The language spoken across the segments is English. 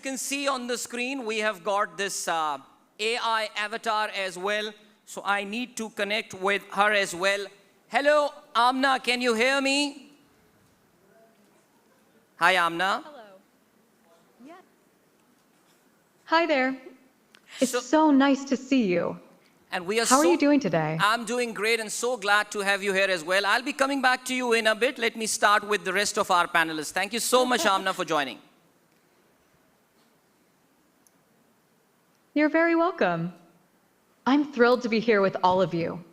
can see on the screen, we have got this AI avatar as well. So I need to connect with her as well. Hello, Amna, can you hear me? Hi, Amna. Hello. Yeah. Hi there. It's so nice to see you. And we are How are you doing today? I'm doing great and so glad to have you here as well. I'll be coming back to you in a bit. Let me start with the rest of our panelists. Thank you so much, Amna, for joining. You're very welcome. I'm thrilled to be here with all of you.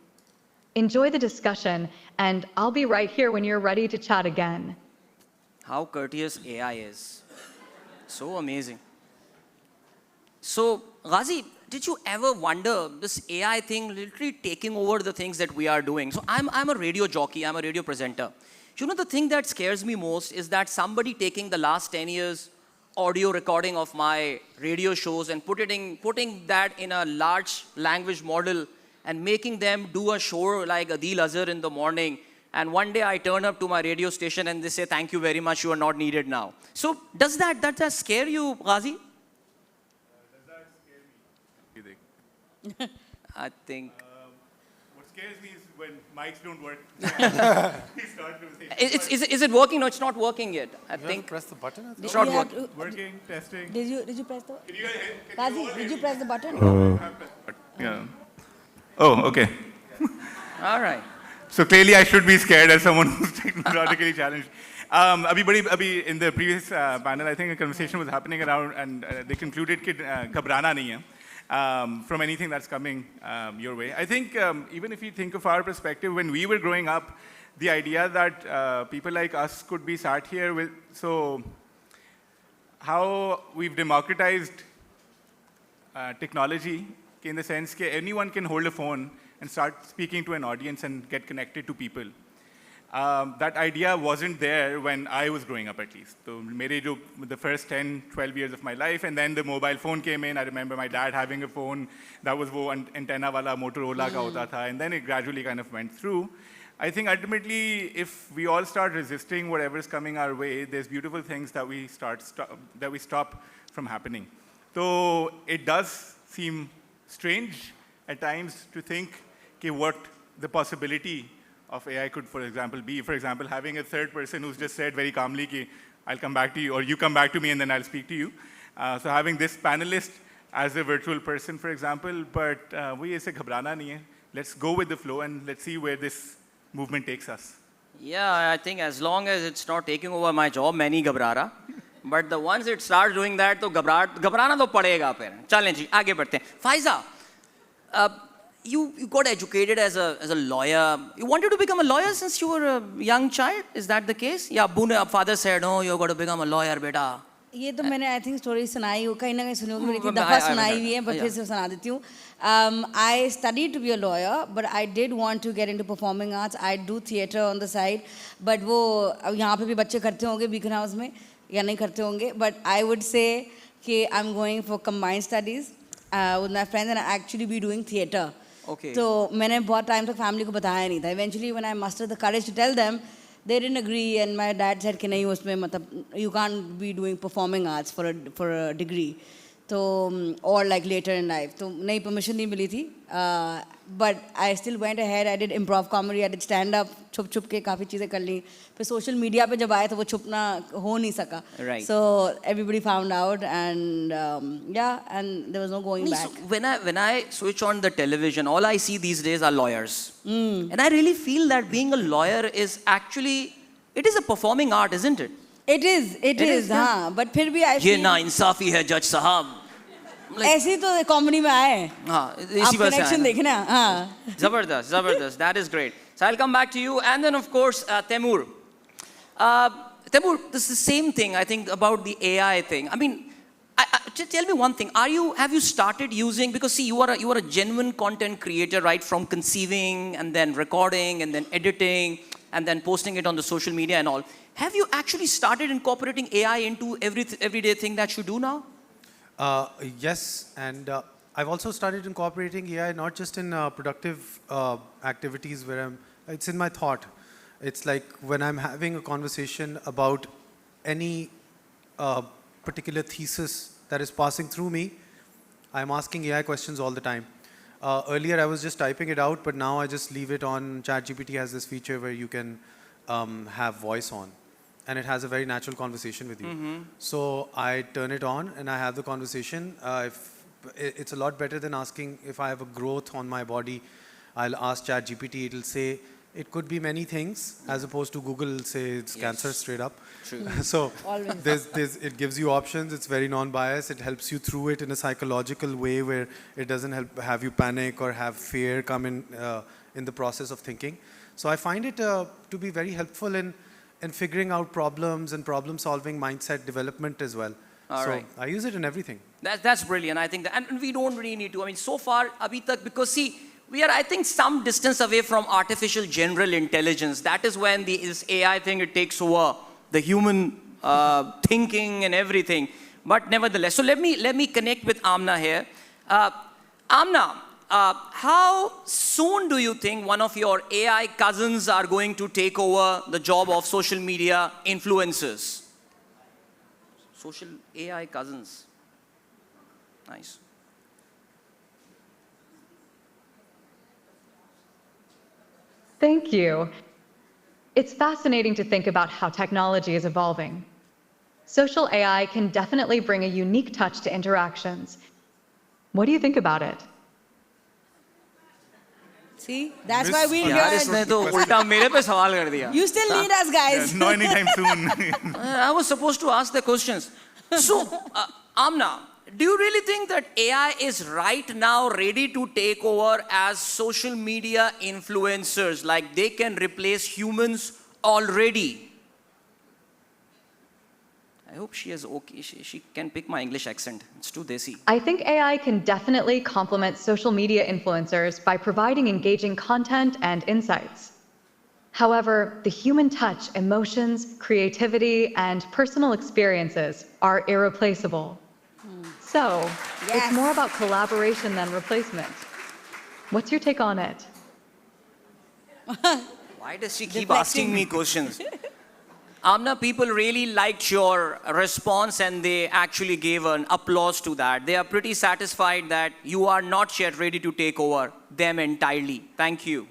Enjoy the discussion, and I'll be right here when you're ready to chat again. How courteous AI is. So amazing. So, Ghazi, did you ever wonder this AI thing literally taking over the things that we are doing? So I'm a radio jockey, I'm a radio presenter. You know, the thing that scares me most is that somebody taking the last 10 years audio recording of my radio shows and putting that in a large language model and making them do a show like Adil Azhar in the morning. And one day I turn up to my radio station and they say, thank you very much, you are not needed now. So does that scare you, Ghazi? I think. What scares me is when mics don't work. Is it working? No, it's not working yet. I think. Press the button. I think. It's not working. Working, testing. Did you press the? Can you guys hear? Qazi, did you press the button? Yeah. Oh, okay. All right. So clearly I should be scared as someone who's technologically challenged. Abhi in the previous panel, I think a conversation was happening around, and they concluded that ghabrana nahi hai. From anything that's coming your way. I think even if you think of our perspective, when we were growing up, the idea that people like us could be sat here with, so how we've democratized technology in the sense that anyone can hold a phone and start speaking to an audience and get connected to people. That idea wasn't there when I was growing up, at least. So, the first 10, 12 years of my life, and then the mobile phone came in. I remember my dad having a phone that was antenna wala Motorola ka hota tha, and then it gradually kind of went through. I think ultimately, if we all start resisting whatever's coming our way, there's beautiful things that we stop from happening. So it does seem strange at times to think what the possibility of AI could, for example, be. For example, having a third person who's just said very calmly, ki, I'll come back to you, or you come back to me and then I'll speak to you. So having this panelist as a virtual person, for example, but we aise ghabrana nahi hai. Let's go with the flow and let's see where this movement takes us. Yeah, I think as long as it's not taking over my job, मैं नहीं घबरा रहा. But the once it starts doing that, तो घबराना तो पड़ेगा फिर. चलें जी, आगे बढ़ते हैं. Faiza, you got educated as a lawyer. You wanted to become a lawyer since you were a young child. Is that the case? Yeah, father said, "Oh, you got to become a lawyer, beta." ये तो मैंने I think story सुनाई हो कहीं ना कहीं सुनी होगी मेरी दफ़ा सुनाई हुई है पर फिर से सुना देती हूँ. I studied to be a lawyer, but I did want to get into performing arts. I do theatre on the side, but वो यहाँ पे भी बच्चे करते होंगे बीकन हाउस में या नहीं करते होंगे. But I would say कि I'm going for combined studies with my friends and I actually be doing theatre. Okay. तो मैंने बहुत टाइम तक फैमिली को बताया नहीं था. Eventually when I mustered the courage to tell them, they didn't agree and my dad said कि नहीं उसमें मतलब you can't be doing performing arts for a degree. तो or like later in life. तो नहीं permission नहीं मिली थी. But I still went ahead. I did improv comedy. I did stand up. छुप के काफ़ी चीज़ें कर ली. फिर social media पे जब आए तो वो छुपना हो नहीं सका. Right. So everybody found out and yeah, and there was no going back. So when I switch on the television, all I see these days are lawyers. And I really feel that being a lawyer is actually, it is a performing art, isn't it? It is, हाँ. But फिर भी I ये feel ना इंसाफी है जज साहब. ऐसी तो कॉमेडी में आए. हाँ, आप इसी वजह से कनेक्शन देखना. हाँ. Zabardast. That is great. So I'll come back to you, and then of course Temur. Temur, this is the same thing I think about the AI thing. I mean, just tell me one thing. Have you started using, because see, you are a genuine content creator, right? From conceiving and then recording and then editing and then posting it on the social media and all. Have you actually started incorporating AI into everyday thing that you do now? Yes, and I've also started incorporating AI not just in productive activities where it's in my thought. It's like when I'm having a conversation about any particular thesis that is passing through me, I'm asking AI questions all the time. Earlier, I was just typing it out, but now I just leave it on. ChatGPT has this feature where you can have voice on, and it has a very natural conversation with you. So I turn it on, and I have the conversation. It's a lot better than asking if I have a growth on my body. I'll ask ChatGPT, it'll say, it could be many things, as opposed to Google will say it's cancer straight up. True. So it gives you options. It's very non-biased. It helps you through it in a psychological way where it doesn't have you panic or have fear come in the process of thinking. So I find it to be very helpful in figuring out problems and problem-solving mindset development as well. Right. I use it in everything. That's brilliant. I think that, and we don't really need to. I mean, so far, abhi tak, because see, we are, I think, some distance away from artificial general intelligence. That is when this AI thing, it takes over the human thinking and everything. But nevertheless, so let me connect with Amna here. Amna, how soon do you think one of your AI cousins are going to take over the job of social media influencers? Social AI cousins. Nice. Thank you. It's fascinating to think about how technology is evolving. Social AI can definitely bring a unique touch to interactions. What do you think about it? See, that's why we're यार here. इसने तो उल्टा मेरे पे सवाल कर दिया. You still need us, guys. No, anytime soon. I was supposed to ask the questions. So, Amna, do you really think that AI is right now ready to take over as social media influencers? Like they can replace humans already? I hope she is okay. She can pick my English accent. It's too desi. I think AI can definitely complement social media influencers by providing engaging content and insights. However, the human touch, emotions, creativity, and personal experiences are irreplaceable. So, Yes. it's more about collaboration than replacement. What's your take on it? Why does she keep Deflecting. asking me questions? Amna, people really liked your response and they actually gave an applause to that. They are pretty satisfied that you are not yet ready to take over them entirely. Thank you.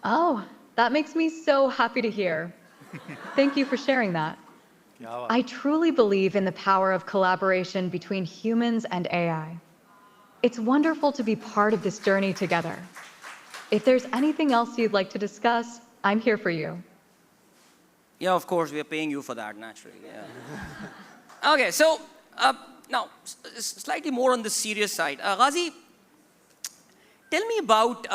Oh, that makes me so happy to hear. Thank you for sharing that. I truly believe in the power of collaboration between humans and AI. It's wonderful to be part of this journey together. If there's anything else you'd like to discuss, I'm here for you. Yeah, of course, we are paying you for that, naturally. Yeah. Okay, so now, slightly more on the serious side. Ghazi, tell me about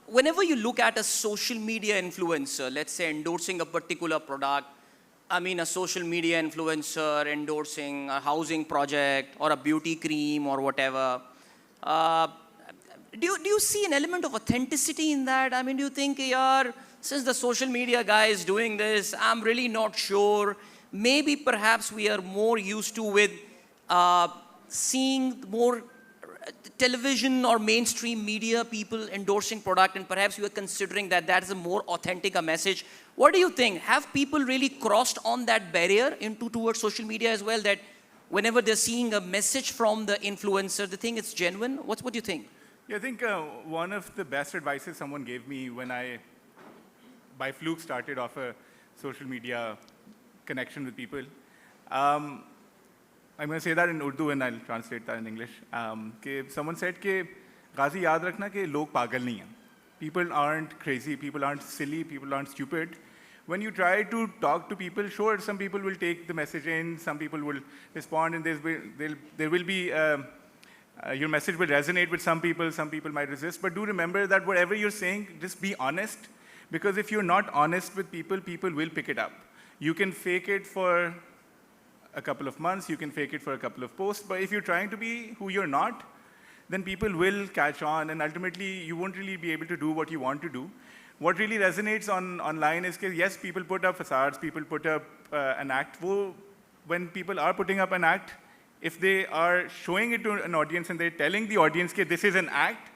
whenever you look at a social media influencer, let's say endorsing a particular product, I mean a social media influencer endorsing a housing project or a beauty cream or whatever, do you see an element of authenticity in that? I mean, do you think, yaar, since the social media guy is doing this, I'm really not sure. Maybe perhaps we are more used to with seeing more television or mainstream media people endorsing product, and perhaps you are considering that that is a more authentic a message. What do you think? Have people really crossed on that barrier towards social media as well, that whenever they're seeing a message from the influencer, they think it's genuine? What do you think? Yeah, I think one of the best advices someone gave me when I, by fluke, started off a social media connection with people. I'm going to say that in Urdu and I'll translate that in English. Someone said, Ghazi, yaad rakhna ke log pagal nahi hain. People aren't crazy, people aren't silly, people aren't stupid. When you try to talk to people, sure, some people will take the message in, some people will respond, and there will be your message will resonate with some people might resist. But do remember that whatever you're saying, just be honest. Because if you're not honest with people, people will pick it up. You can fake it for a couple of months, you can fake it for a couple of posts, but if you're trying to be who you're not, then people will catch on, and ultimately you won't really be able to do what you want to do. What really resonates online is that yes, people put up facades, people put up an act. When people are putting up an act, if they are showing it to an audience and they're telling the audience that this is an act,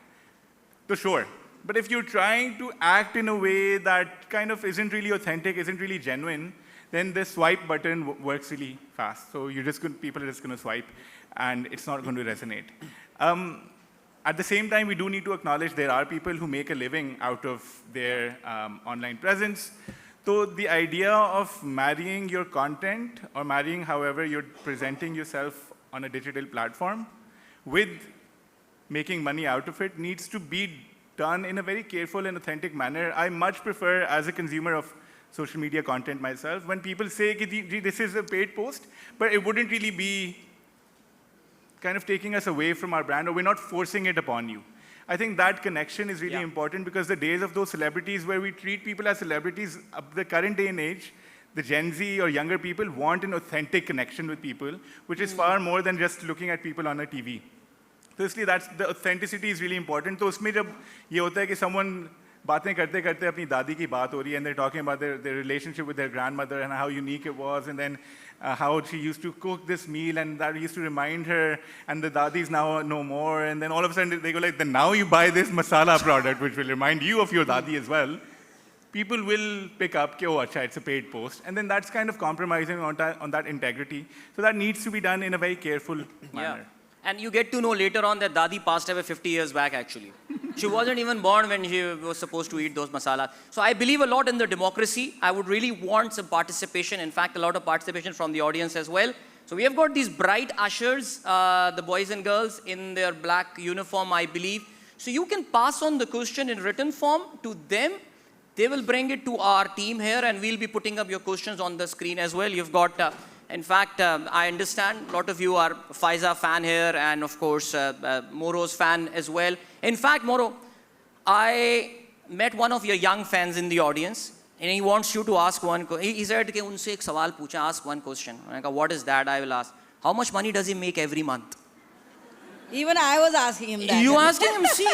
so sure. But if you're trying to act in a way that kind of isn't really authentic, isn't really genuine, then the swipe button works really fast. So people are just going to swipe, and it's not going to resonate. At the same time, we do need to acknowledge there are people who make a living out of their online presence. So the idea of marrying your content or marrying however you're presenting yourself on a digital platform with making money out of it needs to be done in a very careful and authentic manner. I much prefer, as a consumer of social media content myself, when people say, this is a paid post, but it wouldn't really be kind of taking us away from our brand, or we're not forcing it upon you. I think that connection is really important, because the days of those celebrities where we treat people as celebrities, the current day and age, the Gen Z or younger people want an authentic connection with people, which is far more than just looking at people on a TV. So इसलिए the authenticity is really important. तो उसमें जब ये होता है कि someone बातें करते करते अपनी दादी की बात हो रही है, and they're talking about their relationship with their grandmother and how unique it was, and then how she used to cook this meal, and that used to remind her, and the dadis now no more, and then all of a sudden they go like, then now you buy this masala product, which will remind you of your dadi as well. People will pick up, oh, acha, it's a paid post, and then that's kind of compromising on that integrity. So that needs to be done in a very careful manner. Yeah. And you get to know later on that Dadi passed away 50 years back, actually. She wasn't even born when she was supposed to eat those masala. So I believe a lot in the democracy. I would really want some participation. In fact, a lot of participation from the audience as well. So we have got these bright ushers, the boys and girls in their black uniform, I believe. So you can pass on the question in written form to them. They will bring it to our team here, and we'll be putting up your questions on the screen as well. You've got... in fact, I understand a lot of you are Faiza fan here, and of course, Moro's fan as well. In fact, Moro, I met one of your young fans in the audience, and he wants you to ask one question. He said, unse ek sawal pucha, ask one question. I go, what is that? I will ask. How much money does he make every month? Even I was asking him that. You asked him, see?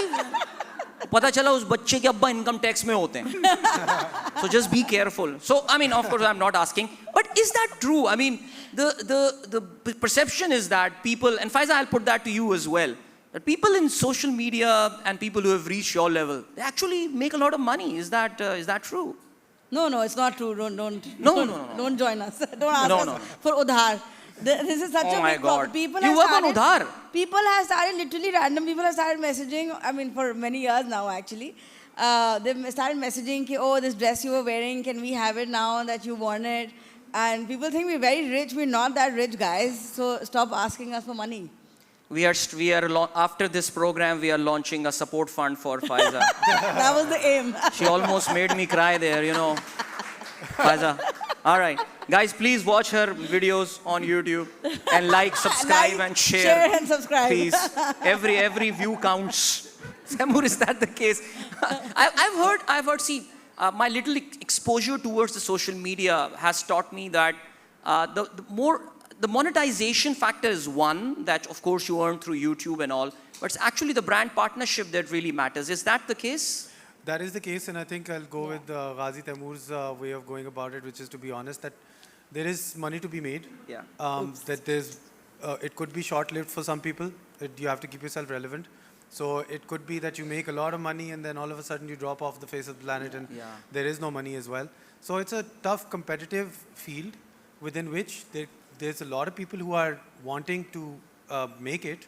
पता चला उस बच्चे के अब्बा income tax में होते हैं. So just be careful. So I mean, of course, I'm not asking, but is that true? I mean, the perception is that people, and Faiza, I'll put that to you as well, that people in social media and people who have reached your level, they actually make a lot of money. Is that true? No, it's not true. Don't join us. Don't ask us for udhar. This is such a big problem. You work on udhar. People have started, literally random people have started messaging, I mean, for many years now, actually. They've started messaging, oh, this dress you were wearing, can we have it now that you want it? And people think we're very rich. We're not that rich, guys. So stop asking us for money. After this program, we are launching a support fund for Faiza. That was the aim. She almost made me cry there, you know. Faiza. All right. Guys, please watch her videos on YouTube and like, subscribe, and share. Share and subscribe. Please. Every view counts. Samur, is that the case? I've heard, see, my little exposure towards the social media has taught me that the monetization factor is one that, of course, you earn through YouTube and all, but it's actually the brand partnership that really matters. Is that the case? That is the case, and I think I'll go with Ghazi Taimur's way of going about it, which is, to be honest, that there is money to be made. Yeah. That there's, it could be short-lived for some people. You have to keep yourself relevant. So it could be that you make a lot of money and then all of a sudden you drop off the face of the planet and there is no money as well. So it's a tough competitive field within which there's a lot of people who are wanting to make it,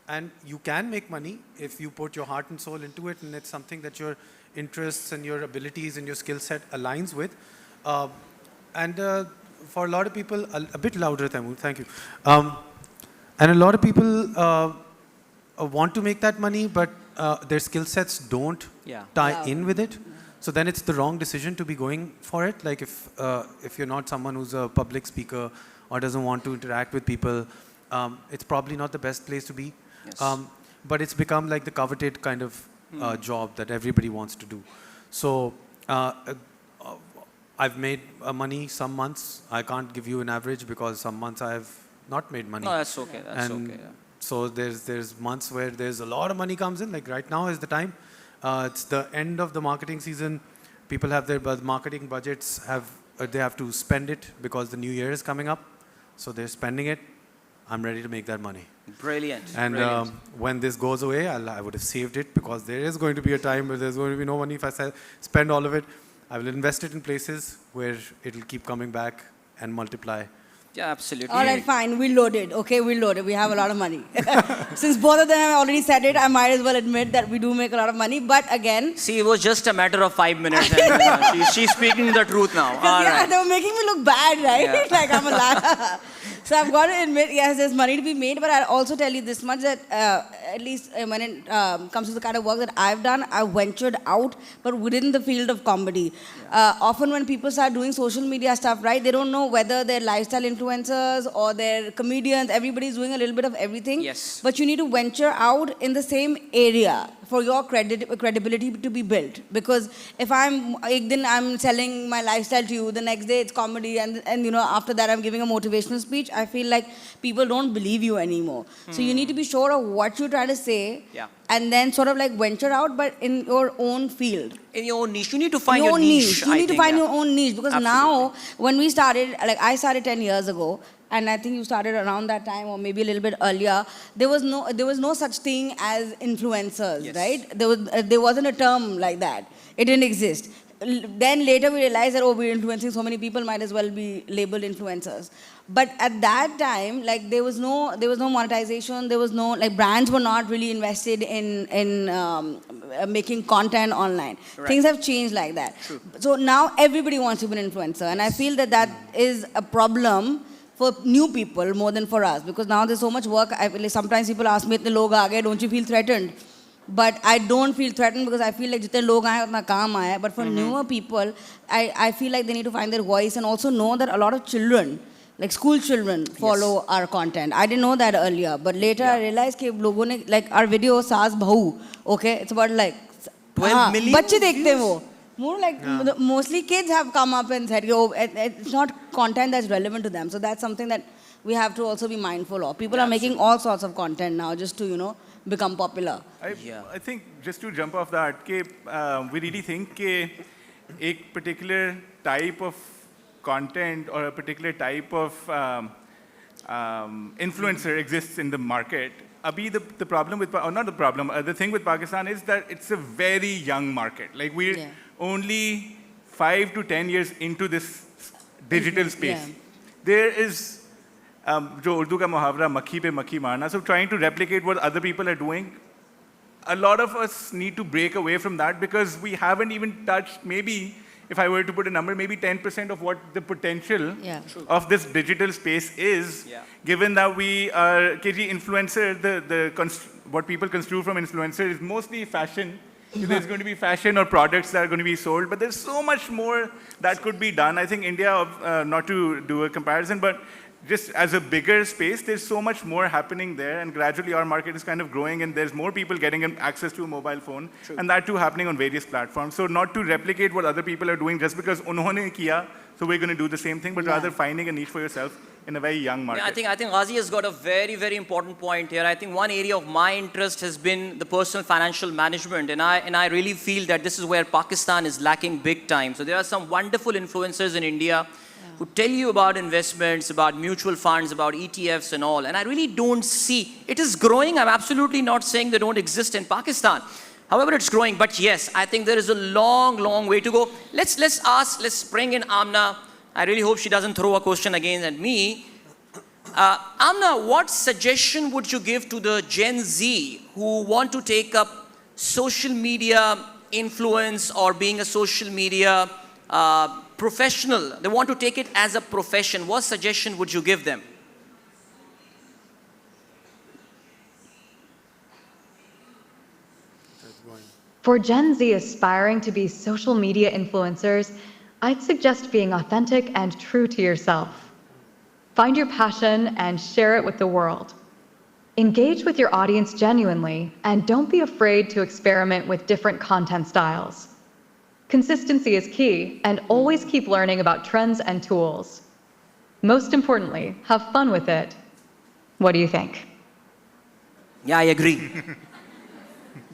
and you can make money if you put your heart and soul into it, and it's something that your interests and your abilities and your skill set aligns with. For a lot of people, a bit louder, Taimur, thank you. And a lot of people want to make that money, but their skill sets don't tie in with it. So then it's the wrong decision to be going for it. Like if you're not someone who's a public speaker or doesn't want to interact with people, it's probably not the best place to be. Yes. But it's become like the coveted kind of job that everybody wants to do. So I've made money some months. I can't give you an average because some months I have not made money. No, that's okay. That's okay. Yeah. So there's months where there's a lot of money comes in. Like right now is the time. It's the end of the marketing season. People have their marketing budgets. They have to spend it because the new year is coming up. So they're spending it. I'm ready to make that money. Brilliant. And when this goes away, I would have saved it because there is going to be a time where there's going to be no money if I spend all of it. I will invest it in places where it'll keep coming back and multiply. Yeah, absolutely. All right, fine. We'll load it. Okay, we'll load it. We have a lot of money. Since both of them have already said it, I might as well admit that we do make a lot of money. But again... See, it was just a matter of 5 minutes. And, she's speaking the truth now. All yeah, right. they were making me look bad, right? Yeah. Like I'm a liar. So I've got to admit, yes, there's money to be made, but I'll also tell you this much that at least when it comes to the kind of work that I've done, I've ventured out, but within the field of comedy. Often when people start doing social media stuff, right, they don't know whether they're lifestyle influencers or they're comedians. Everybody's doing a little bit of everything. Yes. But you need to venture out in the same area for your credibility to be built. Because if I'm selling my lifestyle to you, the next day it's comedy, and you know, after that I'm giving a motivational speech, I feel like people don't believe you anymore. So you need to be sure of what you're trying to say, and then sort of like venture out, but in your own field. In your own niche. You need to find your niche. You need to find your own niche, because Absolutely. now, when we started, like I started 10 years ago, and I think you started around that time or maybe a little bit earlier, there was no such thing as influencers, right? There wasn't a term like that. It didn't exist. Then later we realized that, oh, we're influencing so many people, might as well be labeled influencers. But at that time, like there was no monetization, there was no, like brands were not really invested in making content online. Right. Things have changed like that. True. So now everybody wants to be an influencer, and I feel that is a problem for new people more than for us, because now there's so much work. Sometimes people ask me, "Itne log aa gaye, don't you feel threatened?" But I don't feel threatened, because I feel like jitne log aaye, utna kaam aaya. But for newer people, I feel like they need to find their voice and also know that a lot of children, like school children, follow our content. I didn't know that earlier, but later I realized that logon ne, like our video Saas Bahu, okay, it's about like 12 million बच्चे देखते हैं views? वो. More like mostly kids have come up and said, "Yo, it's not content that's relevant to them." So that's something that we have to also be mindful of. People are making all sorts of content now just to become popular. I think just to jump off that, we really think that a particular type of content or a particular type of influencer exists in the market. Abhi, the problem with, or not the problem, the thing with Pakistan is that it's a very young market. Like we're only 5 to 10 years into this digital space. There is, jo Urdu ka muhavra, makhi pe makhi marna, so trying to replicate what other people are doing. A lot of us need to break away from that, because we haven't even touched, maybe, if I were to put a number, maybe 10% of what the potential of this digital space is, given that we are, KG influencer, what people construe from influencer is mostly fashion. There's going to be fashion or products that are going to be sold, but there's so much more that could be done. I think India, not to do a comparison, but just as a bigger space, there's so much more happening there, and gradually our market is kind of growing, and there's more people getting access to a mobile phone, and that too happening on various platforms. So not to replicate what other people are doing just because unhone kiya, so we're going to do the same thing, but rather finding a niche for yourself in a very young market. Yeah, I think Ghazi has got a very, very important point here. I think one area of my interest has been the personal financial management, and I really feel that this is where Pakistan is lacking big time. So there are some wonderful influencers in India who tell you about investments, about mutual funds, about ETFs and all, and I really don't see, it is growing. I'm absolutely not saying they don't exist in Pakistan. However, it's growing, but yes, I think there is a long, long way to go. Let's bring in Amna. I really hope she doesn't throw a question again at me. Amna, what suggestion would you give to the Gen Z who want to take up social media influence or being a social media professional? They want to take it as a profession. What suggestion would you give them? For Gen Z aspiring to be social media influencers, I'd suggest being authentic and true to yourself. Find your passion and share it with the world. Engage with your audience genuinely, and don't be afraid to experiment with different content styles. Consistency is key, and always keep learning about trends and tools. Most importantly, have fun with it. What do you think? Yeah, I agree.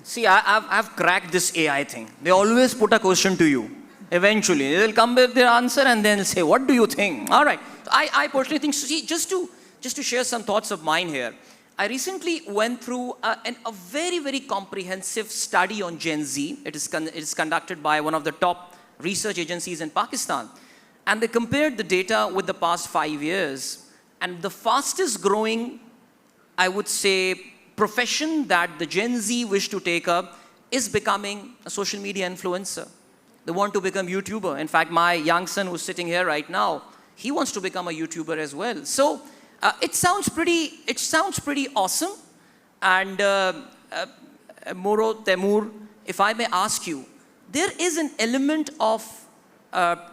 See, I've cracked this AI thing. They always put a question to you. Eventually, they'll come with their answer and then they'll say, what do you think? All right. I personally think, see, just to share some thoughts of mine here, I recently went through a very, very comprehensive study on Gen Z. It is conducted by one of the top research agencies in Pakistan. And they compared the data with the past 5 years. And the fastest growing, I would say, profession that the Gen Z wish to take up is becoming a social media influencer. They want to become YouTuber. In fact, my young son who's sitting here right now, he wants to become a YouTuber as well. So it sounds pretty awesome. And Moro, Temur, if I may ask you, there is an element of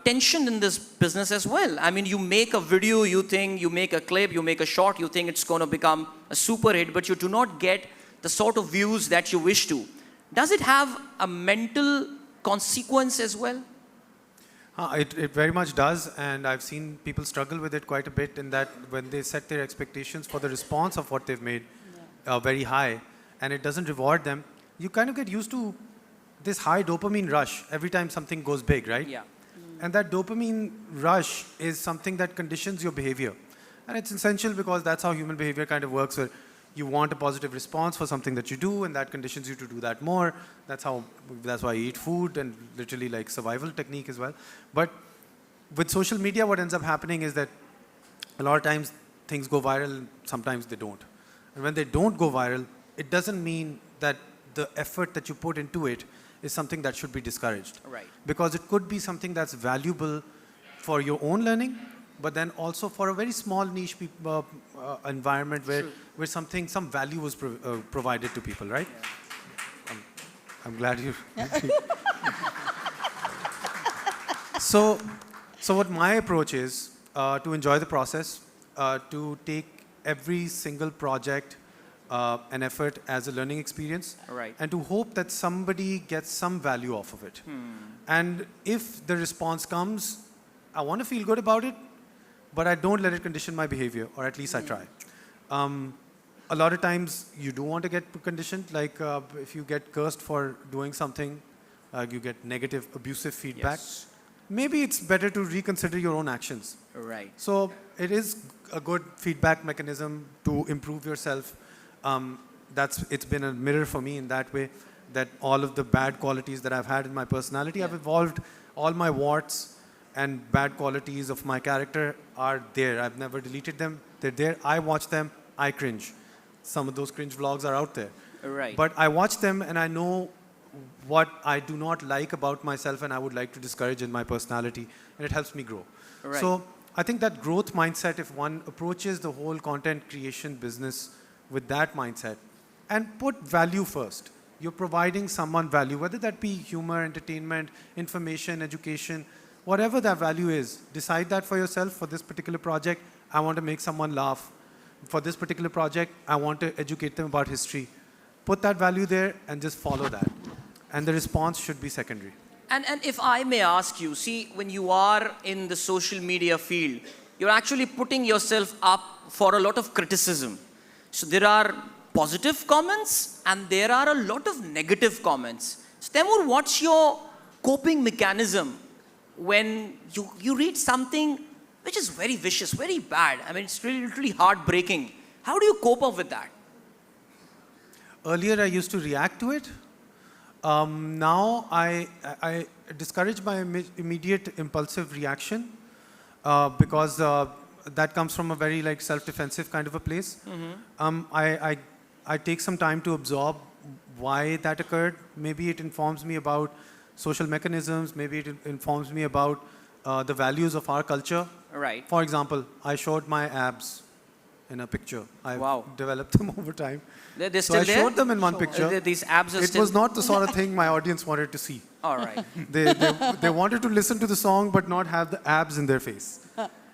tension in this business as well. I mean, you make a video, you think, you make a clip, you make a short, you think it's going to become a super hit, but you do not get the sort of views that you wish to. Does it have a mental consequence as well? It very much does, and I've seen people struggle with it quite a bit in that when they set their expectations for the response of what they've made very high, and it doesn't reward them, you kind of get used to this high dopamine rush every time something goes big, right? Yeah. And that dopamine rush is something that conditions your behavior. And it's essential because that's how human behavior kind of works, where you want a positive response for something that you do, and that conditions you to do that more. That's why you eat food, and literally like survival technique as well. But with social media, what ends up happening is that a lot of times things go viral, and sometimes they don't. And when they don't go viral, it doesn't mean that the effort that you put into it is something that should be discouraged. Right. Because it could be something that's valuable for your own learning, but then also for a very small niche environment where some value was provided to people, right? Yeah. I'm glad you. So what my approach is to enjoy the process, to take every single project and effort as a learning experience, Right. and to hope that somebody gets some value off of it. And if the response comes, I want to feel good about it, but I don't let it condition my behavior, or at least I try. A lot of times you do want to get conditioned, like if you get cursed for doing something, you get negative, abusive feedback. Yes. Maybe it's better to reconsider your own actions. Right. So it is a good feedback mechanism to improve yourself. It's been a mirror for me in that way, that all of the bad qualities that I've had in my personality, I've evolved. All my warts and bad qualities of my character are there. I've never deleted them. They're there. I watch them. I cringe. Some of those cringe vlogs are out there. Right. But I watch them and I know what I do not like about myself and I would like to discourage in my personality, and it helps me grow. Right. So I think that growth mindset, if one approaches the whole content creation business with that mindset and put value first, you're providing someone value, whether that be humor, entertainment, information, education, whatever that value is, decide that for yourself. For this particular project, I want to make someone laugh. For this particular project, I want to educate them about history. Put that value there and just follow that. And the response should be secondary. And if I may ask you, see, when you are in the social media field, you're actually putting yourself up for a lot of criticism. So there are positive comments and there are a lot of negative comments. So Temur, what's your coping mechanism when you read something which is very vicious, very bad? I mean, it's really, really heartbreaking. How do you cope up with that? Earlier, I used to react to it. Now, I discourage my immediate impulsive reaction because that comes from a very self-defensive kind of a place. I take some time to absorb why that occurred. Maybe it informs me about social mechanisms. Maybe it informs me about the values of our culture. Right. For example, I showed my abs in a picture. I've Wow. developed them over time. They're So still I there? showed them in one picture. These abs are It still... was not the sort of thing my audience wanted to see. All right. They wanted to listen to the song but not have the abs in their face.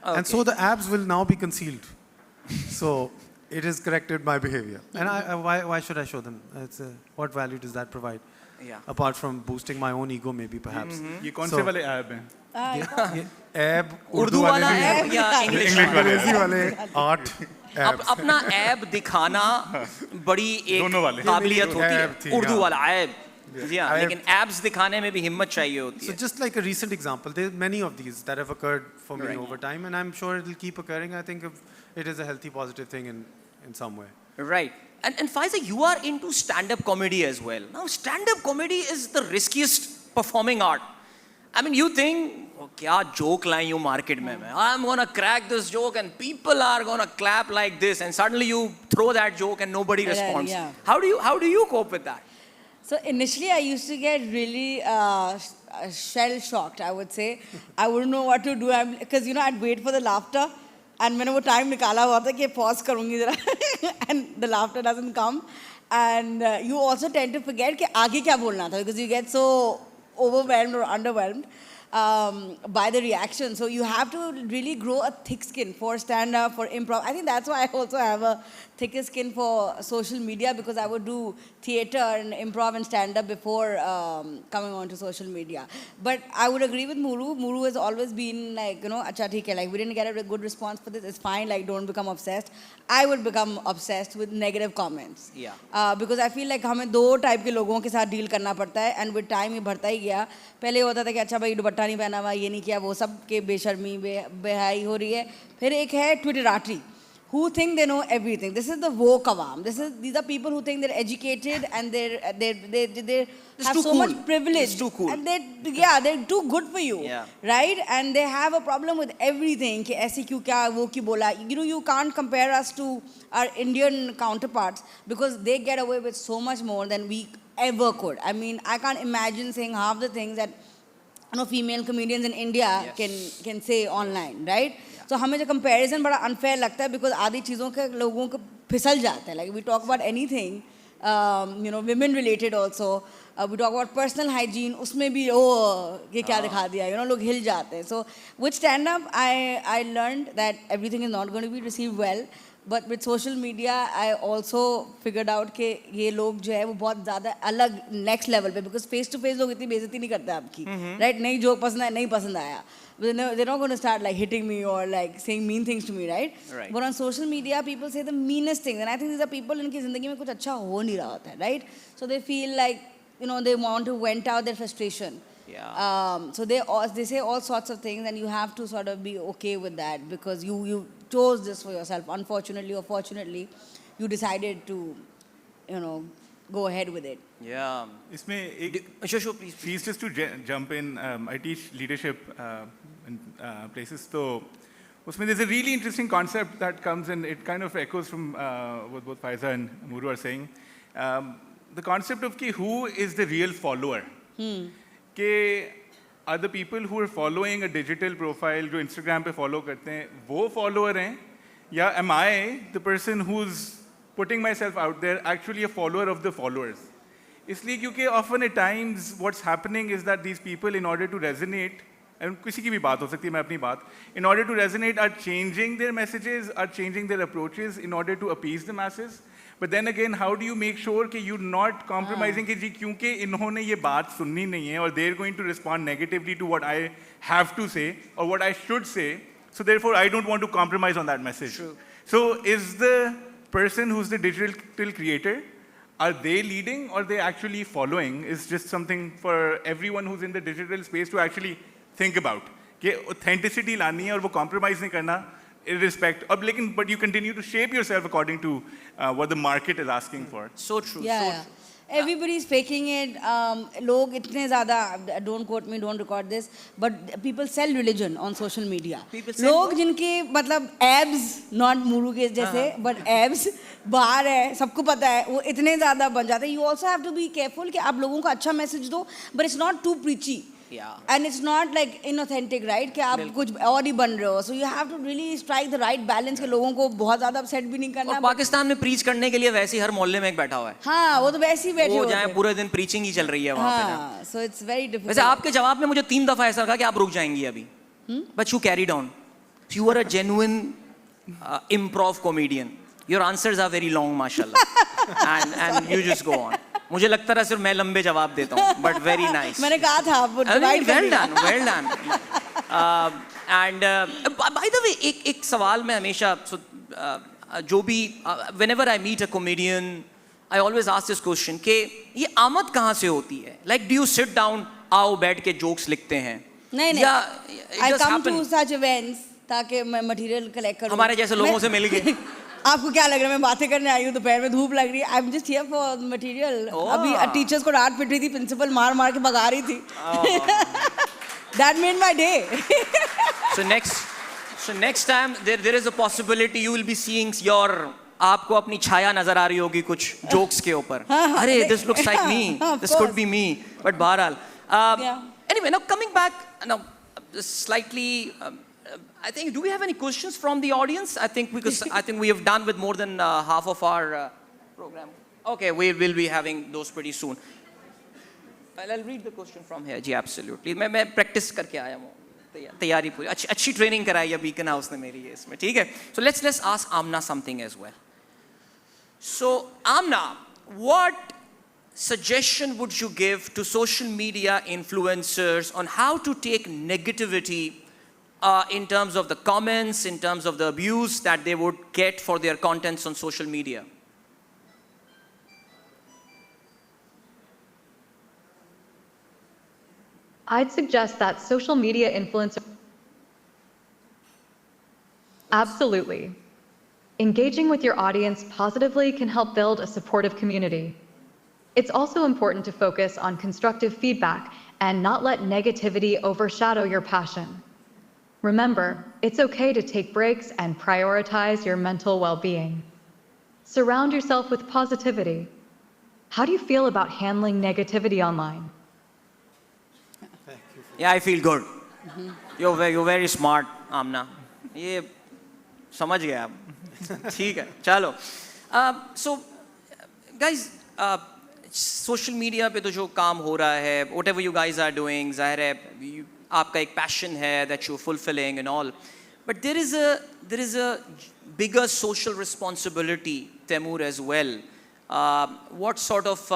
And so the abs will now be concealed. So it has corrected my behavior. And why should I show them? What value does that provide? Yeah. Apart from boosting my own ego, maybe, perhaps. ये कौन से वाले app हैं? Ab, Urdu वाला ऐब या English वाला? अंग्रेजी वाले art abs. अपना ऐब दिखाना बड़ी एक दोनों वाले। काबिलियत होती ऐब थी, है। उर्दू हाँ। वाला ऐब। जी हाँ, ऐब। लेकिन एब्स दिखाने में भी हिम्मत चाहिए होती So है। just like a recent example, there are many of these that have occurred for me Right. over time, and I'm sure it will keep occurring. I think it is a healthy, positive thing in some way. Right. And Faiza, you are into stand-up comedy as well. Now, stand-up comedy is the riskiest performing art. I mean, you think, क्या joke लाई हूँ market में मैं? I'm gonna crack this joke and people are gonna clap like this, and suddenly you throw that joke and nobody responds. Yeah. How do you cope with that? So initially, I used to get really shell shocked. I would say, I wouldn't know what to do because I'd wait for the laughter, and मैंने वो time निकाला हुआ था कि pause करूँगी जरा, and the laughter doesn't come, and you also tend to forget कि आगे क्या बोलना था because you get so overwhelmed or underwhelmed by the reaction. So you have to really grow a thick skin for stand-up, for improv. I think that's why I also have a thicker skin for social media, because I would do theatre and improv and stand-up before coming on to social media. But I would agree with Muru. Muru has always been like, acha theek hai, like we didn't get a good response for this, it's fine, like don't become obsessed. I would become obsessed with negative comments. Yeah. Because I feel like हमें दो type के लोगों के साथ deal करना पड़ता है, and with time ये बढ़ता ही गया. पहले होता था कि अच्छा भाई दुपट्टा नहीं पहना हुआ, ये नहीं किया, वो सब के बेशर्मी बेहाई हो रही है. फिर एक है ट्विटराटरी, who think they know everything. This is the woke awam. These are people who think they're educated and they have so much privilege. It's too cool. And they're too good for you. Yeah. Right? And they have a problem with everything. कि ऐसे क्यों क्या वो क्यों बोला. You can't compare us to our Indian counterparts because they get away with so much more than we ever could. I mean, I can't imagine saying half the things that female comedians in India can say online, right? So हमें जो comparison बड़ा unfair लगता है because आधी चीज़ों के लोगों को फिसल जाता है. Like we talk about anything, women related also. We talk about personal hygiene. उसमें भी ये क्या दिखा दिया, लोग हिल जाते हैं. So with stand up, I learned that everything is not going to be received well. But with social media, I also figured out कि ये लोग जो है वो बहुत ज़्यादा अलग next level पे, because face to face लोग इतनी बेइज्जती नहीं करते आपकी, right? नहीं joke पसंद है, नहीं पसंद आया. They're not going to start like hitting me or like saying mean things to me, right? Right. But on social media, people say the meanest things, and I think these are people इनकी ज़िंदगी में कुछ अच्छा हो नहीं रहा होता है, right? So they feel like they want to vent out their frustration. Yeah. So they say all sorts of things, and you have to sort of be okay with that because you chose this for yourself. Unfortunately or fortunately, you decided to, go ahead with it. Yeah. इसमें एक Sure, please. just to jump in. I teach leadership in places. So, उसमें there's a really interesting concept that comes and it kind of echoes from what both Faiza and Muru are saying. The concept of who is the real follower. Are the people who are following a digital profile जो Instagram पे follow करते हैं वो follower हैं, या am I the person who's putting myself out there actually a follower of the followers? इसलिए क्योंकि often at times what's happening is that these people, in order to resonate, and किसी की भी बात हो सकती है, मैं अपनी बात, in order to resonate are changing their messages, are changing their approaches in order to appease the masses. But then again, how do you make sure कि you're not compromising कि जी क्योंकि इन्होंने ये बात सुननी नहीं है और they're going to respond negatively to what I have to say or what I should say, so therefore I don't want to compromise on that message. True. So is the person who's the digital creator, are they leading or they actually following? Is just something for everyone who's in the digital space to actually think about कि authenticity लानी है और वो compromise नहीं करना. But you continue to shape yourself according to what the market is asking for. So true. Yeah, So yeah. true. Everybody's faking it. लोग इतने ज़्यादा, don't quote me, don't record this, but people sell religion on social media. लोग जिनके मतलब abs, not Muru के जैसे, but abs बाहर है, सबको पता है, वो इतने ज़्यादा बन जाते हैं. You also have to be careful कि आप लोगों को अच्छा message दो, but it's not too preachy. Yeah. And it's not like inauthentic, right? कि आप कुछ और ही बन रहे हो. So you have to really strike the right balance कि लोगों को बहुत ज़्यादा upset भी नहीं करना. और पाकिस्तान में preach करने के लिए वैसे ही हर मोहल्ले में एक बैठा हुआ है. हाँ, वो तो वैसे ही बैठे होते हैं. वो जाए पूरे दिन preaching ही चल रही है वहाँ पे ना. So it's very difficult. वैसे आपके जवाब में मुझे 3 दफा ऐसा लगा कि आप रुक जाएंगी अभी. But you carried on. You were a genuine improv comedian. Your answers are very long, mashallah. and you just go on. मुझे लगता है सिर्फ मैं लंबे जवाब देता हूँ, but very nice. मैंने कहा था आप well done. And by the way, एक सवाल मैं हमेशा जो भी whenever I meet a comedian, I always ask this question कि ये आमद कहाँ से होती है? Like, do you sit down, आओ बैठ के jokes लिखते हैं? नहीं. I come to such events ताकि मैं material collect करूँ. हमारे जैसे लोगों से मिल गए. आपको क्या लग रहा है मैं बातें करने आई हूँ दोपहर में धूप लग रही है. I'm just here for material. अभी टीचर्स को डांट पिट रही थी, प्रिंसिपल मार के भगा रही थी. That made my day. So next time there is a possibility you will be seeing your आपको अपनी छाया नजर आ रही होगी कुछ jokes के ऊपर. अरे this looks like me. This could be me. But बहरहाल. Anyway, now coming back now slightly. I think, do we have any questions from the audience? I think we have done with more than half of our program. Okay, we will be having those pretty soon. I'll read the question from here. Ji, absolutely. मैं practice करके आया हूँ. तैयारी पूरी अच्छी training कराई है Beacon House ने मेरी इसमें. ठीक है. So let's ask Amna something as well. So Amna, what suggestion would you give to social media influencers on how to take negativity in terms of the comments, in terms of the abuse that they would get for their contents on social media? I'd suggest that social media influencers. Absolutely. Engaging with your audience positively can help build a supportive community. It's also important to focus on constructive feedback and not let negativity overshadow your passion. Remember, it's okay to take breaks and prioritize your mental well-being. Surround yourself with positivity. How do you feel about handling negativity online? Yeah, I feel good. You're very smart, Amna. ये समझ गया आप. ठीक है, चलो. So, guys, social media पे तो जो काम हो रहा है, whatever you guys are doing, ज़ाहिर है आपका एक passion है that you're fulfilling and all. But there is a bigger social responsibility, Taimur, as well. What sort of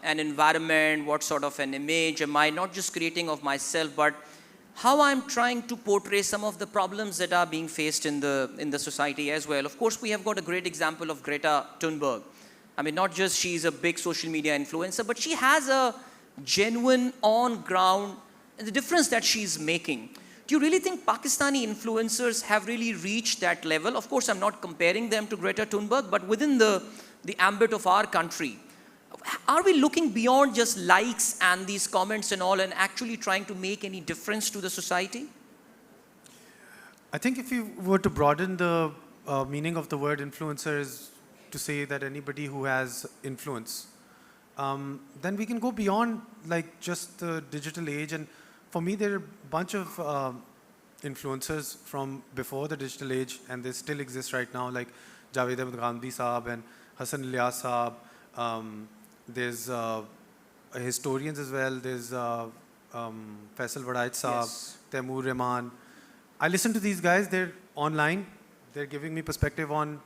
an environment, what sort of an image am I not just creating of myself, but how I'm trying to portray some of the problems that are being faced in the society as well. Of course, we have got a great example of Greta Thunberg. I mean, not just she's a big social media influencer, but she has a genuine on-ground, the difference that she's making. Do you really think Pakistani influencers have really reached that level? Of course, I'm not comparing them to Greta Thunberg, but within the ambit of our country, are we looking beyond just likes and these comments and all and actually trying to make any difference to the society? I think if you were to broaden the meaning of the word influencer is to say that anybody who has influence, then we can go beyond like just the digital age. And for me, there are a bunch of influencers from before the digital age, and they still exist right now, like Javed Ahmed Gandhi Saab and Hassan Ilyas Saab. There's historians as well. There's Faisal Wadait Saab, yes. Taimur Rahman. I listen to these guys. They're online. They're giving me perspective on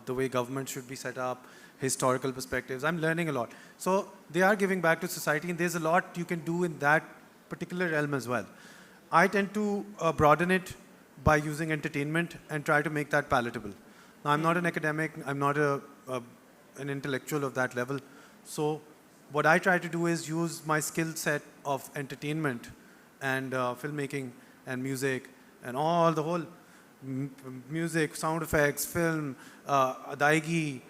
the way government should be set up, historical perspectives. I'm learning a lot. So they are giving back to society, and there's a lot you can do in that particular realm as well. I tend to broaden it by using entertainment and try to make that palatable. Now, I'm not an academic. I'm not an intellectual of that level. So what I try to do is use my skill set of entertainment and filmmaking and music and all the whole music, sound effects, film, adaigi,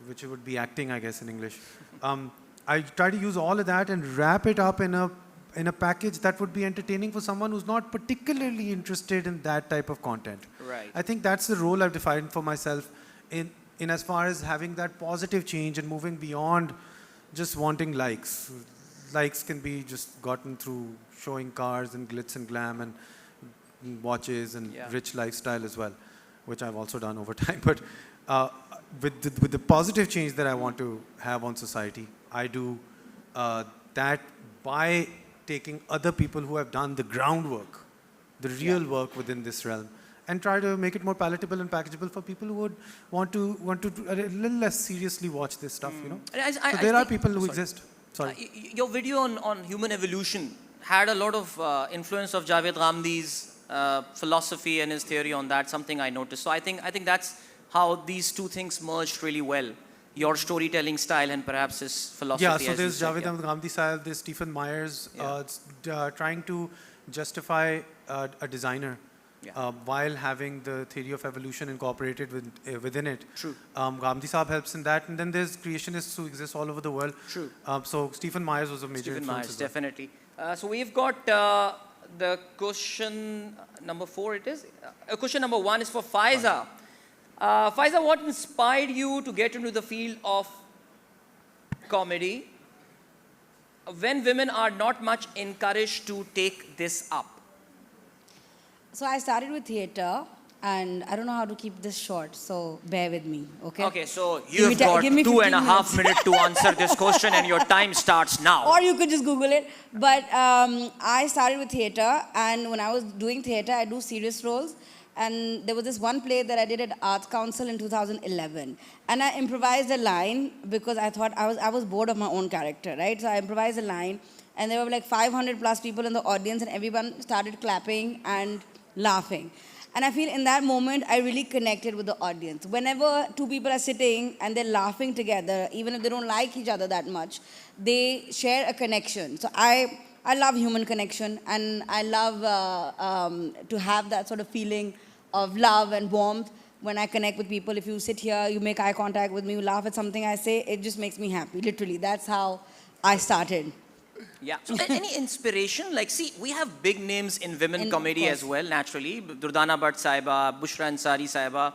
which would be acting, I guess, in English. I try to use all of that and wrap it up in a package that would be entertaining for someone who's not particularly interested in that type of content. Right. I think that's the role I've defined for myself in as far as having that positive change and moving beyond just wanting likes. Likes can be just gotten through showing cars and glitz and glam and watches and rich lifestyle as well, which I've also done over time. But with the positive change that I want to have on society, I do that by taking other people who have done the groundwork, the real work within this realm, and try to make it more palatable and packageable for people who would want to a little less seriously watch this stuff, you know. So there are people who exist. Sorry. Your video on human evolution had a lot of influence of Javed Gandhi's philosophy and his theory on that, something I noticed. So I think that's how these two things merged really well. Your storytelling style and perhaps his philosophy. Yeah, so there's Javed Ahmed Gandhi style, there's Stephen Myers trying to justify a designer while having the theory of evolution incorporated within it. True. Gandhi Saab helps in that, and then there's creationists who exist all over the world. True. So Stephen Myers was a major influence. Stephen Myers, definitely. So we've got the question number 4 it is. Question number 1 is for Faiza. Faiza, what inspired you to get into the field of comedy when women are not much encouraged to take this up? So I started with theatre, and I don't know how to keep this short, so bear with me, okay? Okay, so Give you've me got give me 2.5 15 minutes to answer this question and your time starts now. Or you could just Google it. But I started with theatre, and when I was doing theatre, I do serious roles. And there was this one play that I did at Arts Council in 2011. And I improvised a line because I thought I was bored of my own character, right? So I improvised a line, and there were like 500 plus people in the audience, and everyone started clapping and laughing. And I feel in that moment, I really connected with the audience. Whenever two people are sitting and they're laughing together, even if they don't like each other that much, they share a connection. So I love human connection, and I love to have that sort of feeling of love and warmth when I connect with people. If you sit here, you make eye contact with me, you laugh at something I say, it just makes me happy, literally. That's how I started. Yeah. So any inspiration? Like, see, we have big names in women comedy as well, naturally. Durdana Bhatt Saiba, Bushra Ansari Saiba.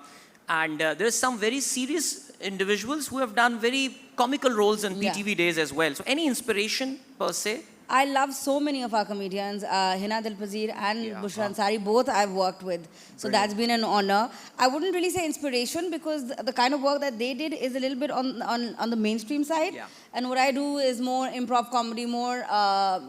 And there's some very serious individuals who have done very comical roles in PTV days as well. So any inspiration per se? I love so many of our comedians, Hina Dilpazir and Bushra Ansari, both I've worked with. So that's been an honor. I wouldn't really say inspiration because the kind of work that they did is a little bit on the mainstream side. Yeah. And what I do is more improv comedy, more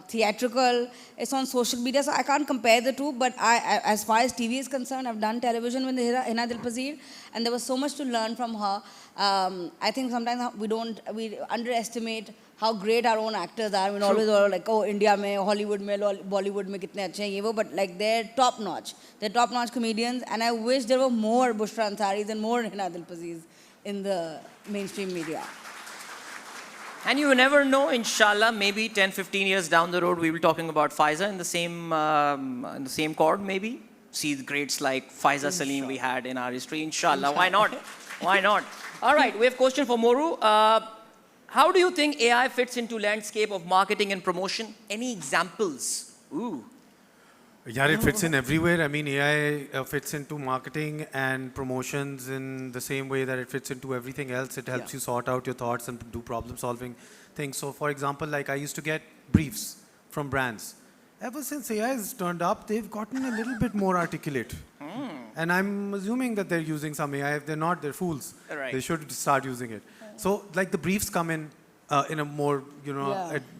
theatrical. It's on social media, so I can't compare the two. But as far as TV is concerned, I've done television with Hina Dilpazir, and there was so much to learn from her. I think sometimes we underestimate how great our own actors are. I mean, always like, oh, India mein, Hollywood mein, Bollywood mein kitne achhe hain, ye wo, but like they're top notch. They're top notch comedians, and I wish there were more Bushra Ansaris and more Hina Dilpazirs in the mainstream media. And you never know, inshallah, maybe 10, 15 years down the road, we will be talking about Faiza in the same chord, maybe. See the greats like Faiza Salim we had in our history, inshallah. Why not? Why not? All right, we have a question for Moru. How do you think AI fits into landscape of marketing and promotion? Any examples? Ooh. Yeah, it fits in everywhere. I mean, AI fits into marketing and promotions in the same way that it fits into everything else. It helps you sort out your thoughts and do problem-solving things. So, for example, like I used to get briefs from brands. Ever since AI has turned up, they've gotten a little bit more articulate. And I'm assuming that they're using some AI. If they're not, they're fools. Right. They should start using it. So, like the briefs come in a more,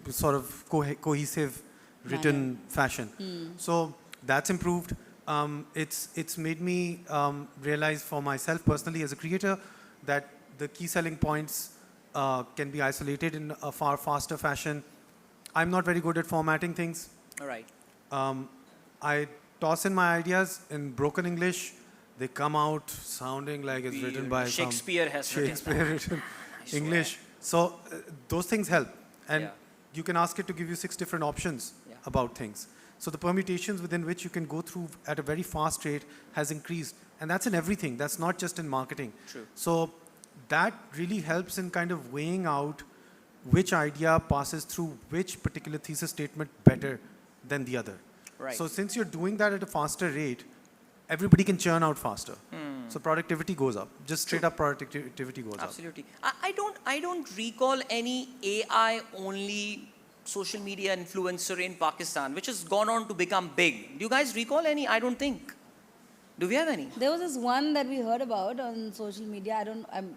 sort of cohesive written fashion. So that's improved. It's made me realize for myself personally as a creator that the key selling points can be isolated in a far faster fashion. I'm not very good at formatting things. All right. I toss in my ideas in broken English. They come out sounding like it's written by Shakespeare has written English. So those things help. And you can ask it to give you 6 different options about things. So the permutations within which you can go through at a very fast rate has increased. And that's in everything. That's not just in marketing. True. So that really helps in kind of weighing out which idea passes through which particular thesis statement better than the other. Right. So since you're doing that at a faster rate, everybody can churn out faster. So productivity goes up. Just straight up productivity goes up. Absolutely. I don't recall any AI only social media influencer in Pakistan which has gone on to become big. Do you guys recall any? I don't think. Do we have any? There was this one that we heard about on social media.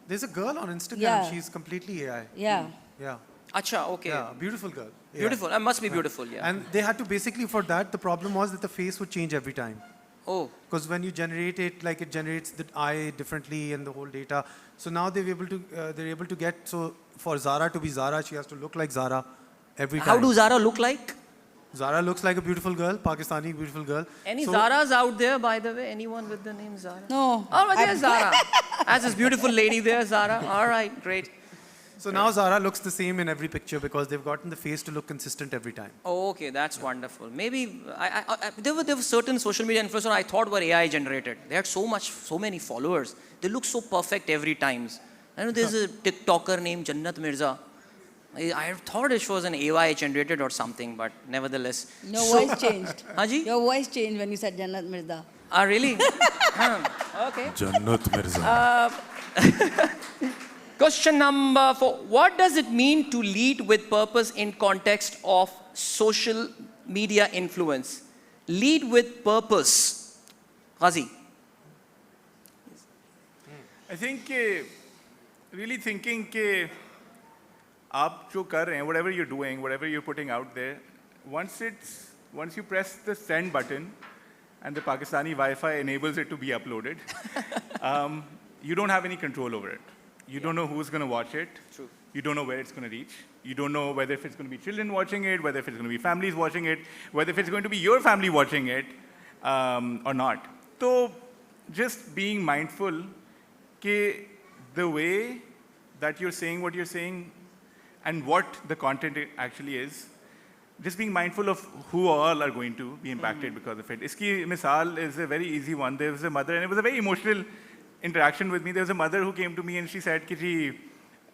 There's a girl on Instagram. Yeah. She's completely AI. Yeah. Yeah. Acha, okay. Yeah, beautiful girl. Yeah. Beautiful. Must be beautiful, yeah. And they had to basically, for that, the problem was that the face would change every time. Oh. Because when you generate it, like it generates the eye differently and the whole data. So now they're able to get, so for Zara to be Zara, she has to look like Zara every time. How do Zara look like? Zara looks like a beautiful girl, Pakistani beautiful girl. Any Zaras out there, by the way? Anyone with the name Zara? No. Oh, there's Zara. As this beautiful lady there, Zara. All right, great. So now Zara looks the same in every picture because they've gotten the face to look consistent every time. Oh, okay, that's wonderful. Maybe there were certain social media influencers I thought were AI generated. They had so many followers. They look so perfect every time. I know there's a TikToker named Jannat Mirza. I thought it was an AI generated or something, but nevertheless. Your voice changed. Haji? Your voice changed when you said Jannat Mirza. Ah, really? Okay. Jannat Mirza. Question number 4. What does it mean to lead with purpose in context of social media influence? Lead with purpose. Ghazi. I think really thinking कि आप जो कर रहे हैं, whatever you're doing, whatever you're putting out there, once you press the send button and the Pakistani Wi-Fi enables it to be uploaded, you don't have any control over it. You don't know who's going to watch it. True. You don't know where it's going to reach. You don't know whether if it's going to be children watching it, whether if it's going to be families watching it, whether if it's going to be your family watching it or not. So just being mindful कि the way that you're saying what you're saying and what the content actually is, just being mindful of who all are going to be impacted because of it. Iski misal is a very easy one. There was a mother, and it was a very emotional interaction with me. There was a mother who came to me and she said, Ki,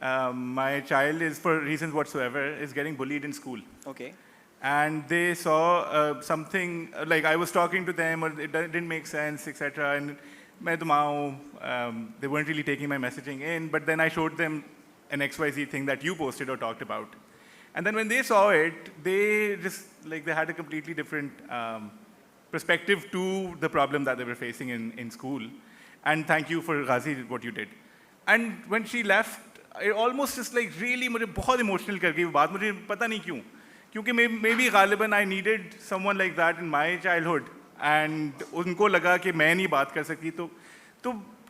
my child is, for reasons whatsoever, is getting bullied in school. Okay. And they saw something, like I was talking to them, or it didn't make sense, etc. And they weren't really taking my messaging in, but then I showed them an XYZ thing that you posted or talked about. And then when they saw it, they just, like, they had a completely different perspective to the problem that they were facing in school. And thank you for Ghazi, what you did. And when she left, it almost just like really मुझे बहुत emotional कर गई वो बात मुझे पता नहीं क्यों क्योंकि maybe ग़ालिबन I needed someone like that in my childhood and उनको लगा कि मैं नहीं बात कर सकती तो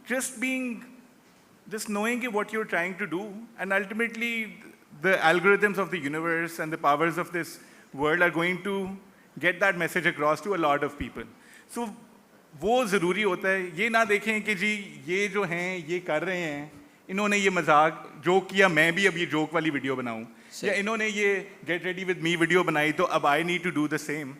just knowing what you're trying to do and ultimately the algorithms of the universe and the powers of this world are going to get that message across to a lot of people. So वो ज़रूरी होता है ये ना देखें कि जी ये जो हैं ये कर रहे हैं इन्होंने ये मजाक जोक किया मैं भी अब ये जोक वाली वीडियो बनाऊं या इन्होंने ये get ready with me video बनाई तो अब I need to do the same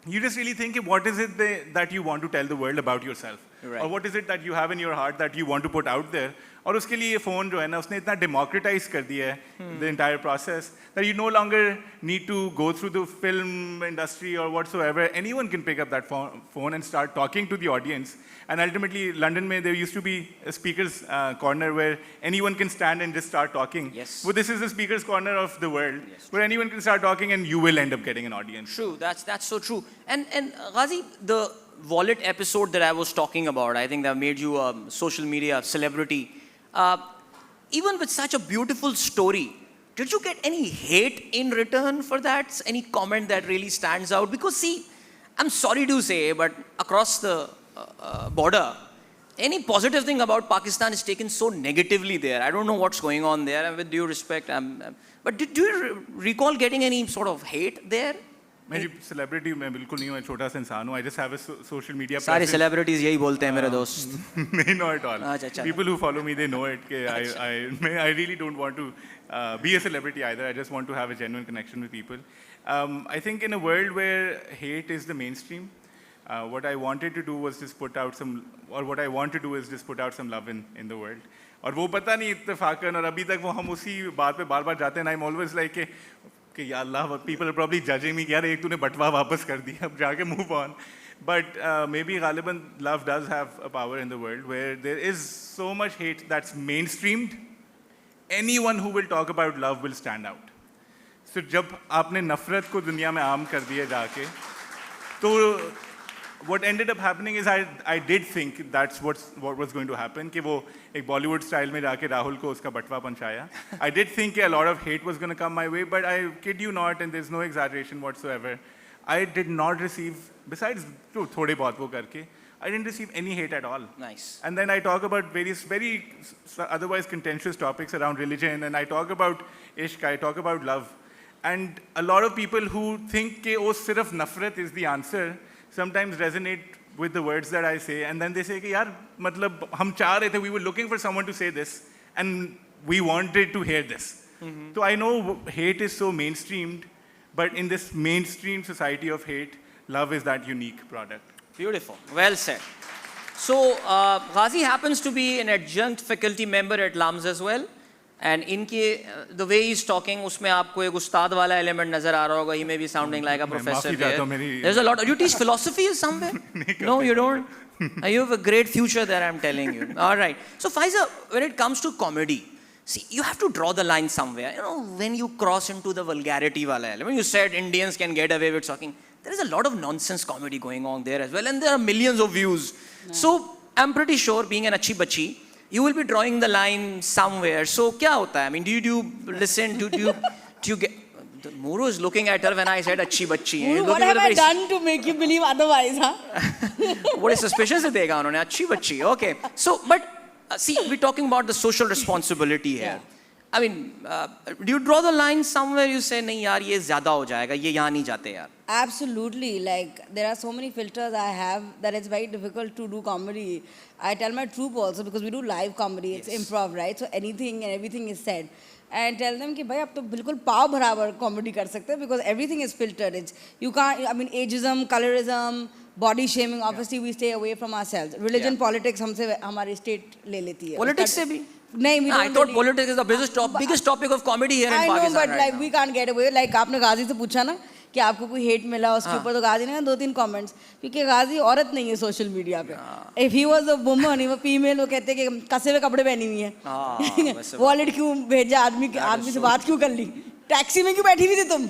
you just really think what is it that you want to tell the world about yourself right. Or what is it that you have in your heart that you want to put out there और उसके लिए ये phone जो है ना उसने इतना democratize कर दिया है the entire process that you no longer need to go through the film industry or whatsoever. Anyone can pick up that phone and start talking to the audience. And ultimately, London mein, there used to be a speaker's corner where anyone can stand and just start talking. Yes. Well, this is the speaker's corner of the world where anyone can start talking and you will end up getting an audience. True, that's so true. And Ghazi, the wallet episode that I was talking about, I think that made you a social media celebrity. Even with such a beautiful story, did you get any hate in return for that? Any comment that really stands out? Because see, I'm sorry to say, but across the border, any positive thing about Pakistan is taken so negatively there. I don't know what's going on there, and with due respect, but do you recall getting any sort of hate there? मैं celebrity मैं बिल्कुल नहीं हूँ, मैं छोटा सा इंसान हूँ. I just have a social media. सारे celebrities यही बोलते हैं मेरे दोस्त. They know it all. People who follow me, they know it. I really don't want to be a celebrity either. I just want to have a genuine connection with people. I think in a world where hate is the mainstream, what I wanted to do was just put out some, or what I want to do is just put out some love in the world. और वो पता नहीं इत्तेफाकन और अभी तक वो हम उसी बात पे बार-बार जाते हैं. I'm always like कि या अल्लाह, people are probably judging me कि यार एक तूने बटवा वापस कर दिया, अब जाके move on. But maybe ग़ालिबन love does have a power in the world where there is so much hate that's mainstreamed. Anyone who will talk about love will stand out. So जब आपने नफरत को दुनिया में आम कर दिया जाके, तो what ended up happening is I did think that's what was going to happen कि वो एक Bollywood style में जाके राहुल को उसका बटवा पंचाया. I did think a lot of hate was going to come my way, but I kid you not, and there's no exaggeration whatsoever. I did not receive, besides थोड़े बहुत वो करके, I didn't receive any hate at all. Nice. And then I talk about various very otherwise contentious topics around religion, and I talk about ishq, I talk about love. And a lot of people who think कि वो सिर्फ नफरत is the answer sometimes resonate with the words that I say, and then they say कि यार मतलब हम चाह रहे थे, we were looking for someone to say this, and we wanted to hear this. So I know hate is so mainstreamed, but in this mainstream society of hate, love is that unique product. Beautiful. Well said. So, Ghazi happens to be an adjunct faculty member at LUMS as well. And इनके the way he's talking, उसमें आपको एक उस्ताद वाला element नजर आ रहा होगा. He may be sounding like a professor there. There's a lot. You teach philosophy somewhere? No, you don't. You have a great future there, I'm telling you. All right. So Faiza, when it comes to comedy, see, you have to draw the line somewhere. You know, when you cross into the vulgarity wala element, you said Indians can get away with talking. There is a lot of nonsense comedy going on there as well, and there are millions of views. No. So I'm pretty sure, being an achhi bachi, you will be drawing the line somewhere. So kya hota hai? I mean, do you listen? Do you get? Muru is looking at her when I said achhi bachi. Muru, what have I done to make you believe otherwise, huh? What is suspicion se dekha unhone? Achhi bachi. Okay. So, but see, we're talking about the social responsibility here. Yeah. I mean, do you draw the line somewhere? You say, nahi yaar, ye zyada ho jayega. Ye yahan nahi jate yaar. Absolutely. Like, there are so many filters I have that it's very difficult to do comedy. I tell my troupe also, because we do live comedy. It's improv, right? So anything and everything is said. And tell them कि भाई आप तो बिल्कुल पाव भरावर comedy कर सकते हैं, because everything is filtered. It's, you can't, I mean, ageism, colorism, body shaming, obviously we stay away from ourselves. Religion, politics हमसे हमारी state ले लेती है. Politics से भी? नहीं, we don't. I thought politics is the biggest topic of comedy here in Pakistan. I know, but like we can't get away. Like आपने गाजी से पूछा ना कि आपको कोई hate मिला उसके ऊपर, तो गाजी ने 2-3 comments, क्योंकि गाजी औरत नहीं है social media पे. If he was a woman, he was female, वो कहते कि कसे हुए कपड़े पहनी हुई है. Wallet क्यों भेजा, आदमी से बात क्यों कर ली, टैक्सी में क्यों बैठी हुई थी तुम?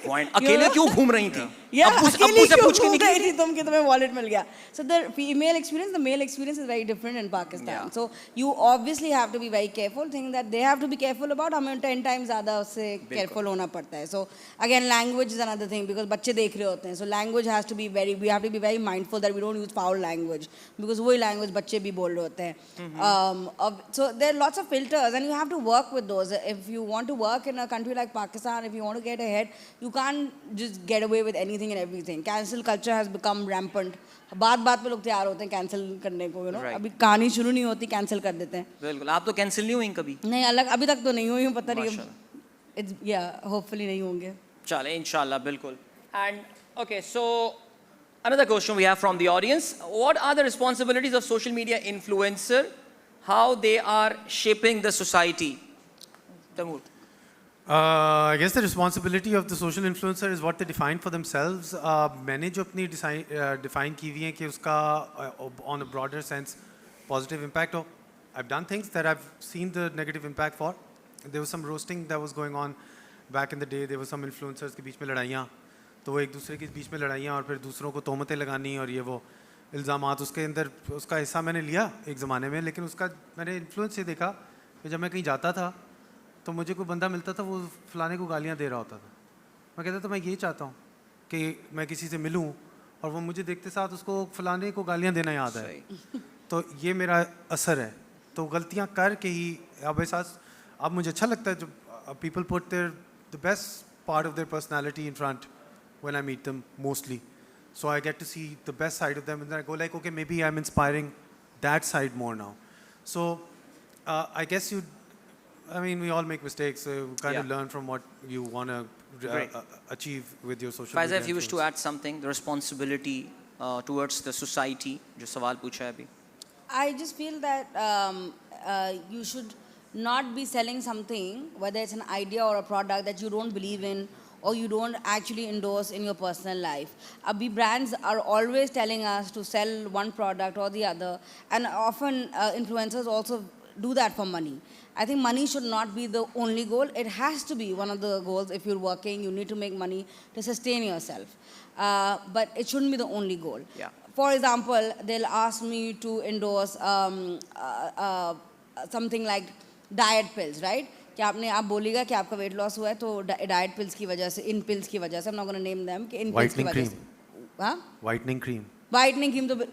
Point. अकेले क्यों घूम रही थी? अकेले क्यों घूम रही थी तुम कि तुम्हें wallet मिल गया? So the female experience, the male experience is very different in Pakistan. Yeah. So you obviously have to be very careful, thinking that they have to be careful about. हमें 10 times ज़्यादा उससे careful होना पड़ता है. So again, language is another thing, because बच्चे देख रहे होते हैं. So language has to be we have to be very mindful that we don't use foul language, because वही language बच्चे भी बोल रहे होते हैं. So there are lots of filters, and you have to work with those. If you want to work in a country like Pakistan, if you want to get ahead, you can't just get away with anything and everything. Cancel culture has become rampant. बात पे लोग तैयार होते हैं cancel करने को, you know. अभी कहानी शुरू नहीं होती, कैंसिल कर देते हैं. बिल्कुल. आप तो कैंसिल नहीं हुई कभी? नहीं, अलग अभी तक तो नहीं हुई हूँ, पता नहीं. It's, yeah, hopefully नहीं होंगे. चले, इंशाल्लाह, बिल्कुल. And okay, so another question we have from the audience: what are the responsibilities of social media influencer? How they are shaping the society? Tamur. I guess the responsibility of the social influencer is what they define for themselves. मैंने जो अपनी define की हुई है कि उसका on a broader sense positive impact हो. I've done things that I've seen the negative impact for. There was some roasting that was going on back in the day. There were some influencers के बीच में लड़ाइयाँ, तो वो एक दूसरे के बीच में लड़ाइयाँ और फिर दूसरों को तोहमतें लगानी और ये वो इल्ज़ामात, उसके अंदर उसका हिस्सा मैंने लिया एक ज़माने में. लेकिन उसका मैंने इन्फ्लुएंस ये देखा कि जब मैं कहीं जाता था तो मुझे कोई बंदा मिलता था, वो फलाने को गालियाँ दे रहा होता था. मैं कहता था मैं ये चाहता हूँ कि मैं किसी से मिलूँ और वो मुझे देखते साथ उसको फलाने को गालियाँ देना याद आए, तो ये मेरा असर है. तो गलतियाँ करके ही अब मुझे अच्छा लगता है जब people put the best part of their personality in front when I meet them mostly. So I get to see the best side of them, and then I go like, okay, maybe I'm inspiring that side more now. So I guess we all make mistakes, so you kind of learn from what you want to achieve with your social media. Faiza, if you wish to add something, the responsibility towards the society, जो सवाल पूछा है अभी. I just feel that you should not be selling something, whether it's an idea or a product that you don't believe in or you don't actually endorse in your personal life. Abhi brands are always telling us to sell one product or the other, and often influencers also do that for money. I think money should not be the only goal. It has to be one of the goals. If you're working, you need to make money to sustain yourself. But it shouldn't be the only goal. Yeah. For example, they'll ask me to endorse something like diet pills, right? कि आप बोलेगा कि आपका weight loss हुआ है तो diet pills की वजह से, इन pills की वजह से, I'm not going to name them, कि इन pills की वजह से. हाँ? Whitening cream. Whitening cream तो,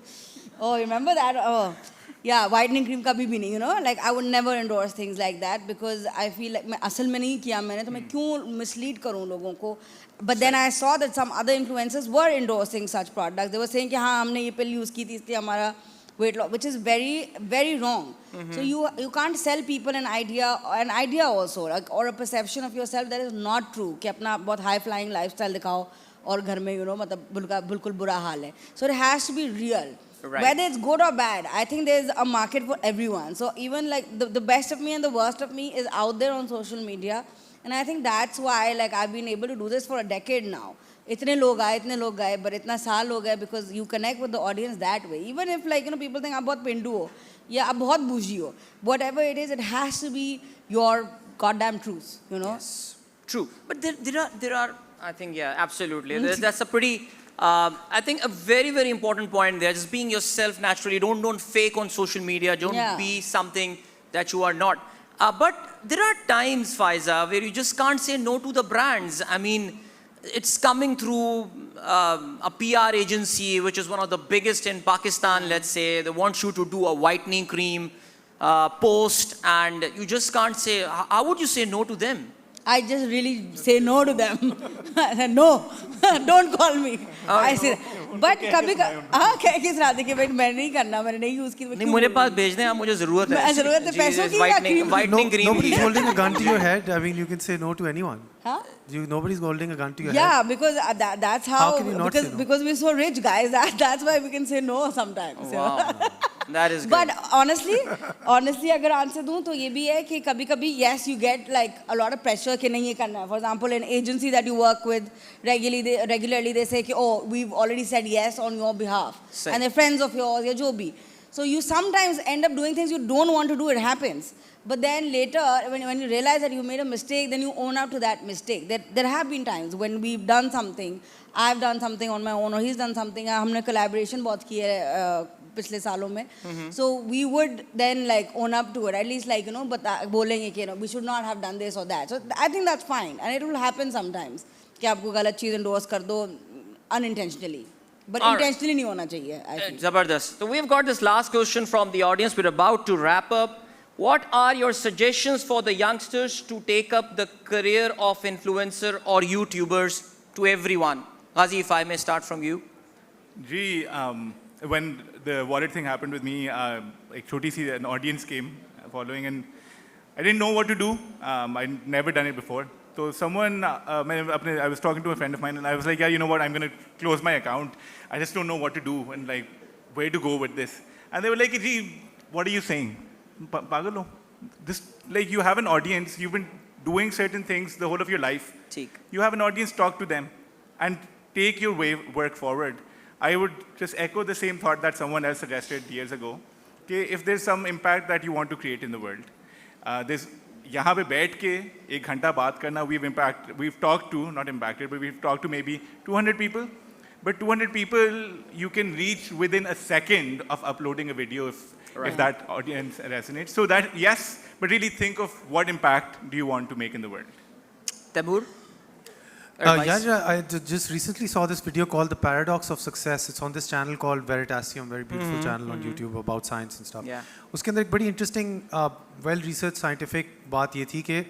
oh, you remember that? Oh. Yeah, whitening cream कभी भी नहीं, you know, like I would never endorse things like that, because I feel like मैं असल में नहीं किया मैंने, तो मैं क्यों mislead करूँ लोगों को. But then I saw that some other influencers were endorsing such products. They were saying कि हाँ हमने ये pill use की थी इसलिए हमारा weight loss, which is very, very wrong. So you can't sell people an idea also, like, or a perception of yourself that is not true, कि अपना बहुत high flying lifestyle दिखाओ और घर में, you know, मतलब बिल्कुल बुरा हाल है. So it has to be real. Right. Whether it's good or bad, I think there's a market for everyone. So even like the best of me and the worst of me is out there on social media. And I think that's why like I've been able to do this for a decade now. इतने लोग आए, but इतना साल हो गया because you connect with the audience that way. Even if like, you know, people think आप बहुत पिंडू हो, या आप बहुत bougie हो, whatever it is, it has to be your goddamn truth, you know? Yes, true. But there are, I think, yeah, absolutely. That's a pretty, I think a very, very important point there. Just being yourself naturally. Don't fake on social media. Don't be something that you are not. But there are times, Faiza, where you just can't say no to the brands. I mean, it's coming through a PR agency, which is one of the biggest in Pakistan, let's say. They want you to do a whitening cream post, and you just can't say, how would you say no to them? I just really say no to them. I said, no, don't call me. I say, but कभी किस रात है कि भाई मैं नहीं करना, मैंने नहीं यूज़ की. नहीं मुझे पास भेज दें आप, मुझे ज़रूरत है. ज़रूरत है पैसों की या cream? Whitening cream. Nobody's holding a gun to your head. I mean, you can say no to anyone. Huh? Nobody's holding a gun to your head. Yeah, because that's how can you not say no? because we're so rich, guys. That's why we can say no sometimes. Wow. That is good. But honestly, अगर answer दूँ तो ये भी है कि कभी-कभी yes, you get like a lot of pressure कि नहीं ये करना है. For example, an agency that you work with regularly they say कि oh, we've already said yes on your behalf, and they're friends of yours या जो भी. So you sometimes end up doing things you don't want to do. It happens. But then later, when you realize that you made a mistake, then you own up to that mistake. There have been times when we've done something, I've done something on my own, or he's done something. हमने collaboration बहुत की है पिछले सालों में. So we would then like own up to it. At least like, you know, बोलेंगे कि, you know, we should not have done this or that. So I think that's fine. And it will happen sometimes कि आपको गलत चीज़ endorse कर दो unintentionally. But intentionally नहीं होना चाहिए, I think. Zabardast. So we've got this last question from the audience. We're about to wrap up. What are your suggestions for the youngsters to take up the career of influencer or YouTubers to everyone? Ghazi, if I may start from you. Gee, when the wallet thing happened with me, like choti si an audience came following, and I didn't know what to do. I'd never done it before. So someone, I was talking to a friend of mine, and I was like, yeah, you know what, I'm going to close my account. I just don't know what to do and like where to go with this. And they were like, gee, what are you saying? Pagalo. This, like, you have an audience, you've been doing certain things the whole of your life. You have an audience, talk to them and take your work forward. I would just echo the same thought that someone else suggested years ago. Okay, if there's some impact that you want to create in the world, there's यहाँ पे बैठ के एक घंटा बात करना, we've talked to, not impacted, but we've talked to maybe 200 people. But 200 people you can reach within a second of uploading a video if that audience resonates. So that, yes, but really think of what impact do you want to make in the world. Taboor? I just recently saw this video called The Paradox of Success. It's on this channel called Veritasium, very beautiful channel on YouTube about science and stuff. Yeah. उसके अंदर एक बड़ी interesting, well-researched scientific बात ये थी कि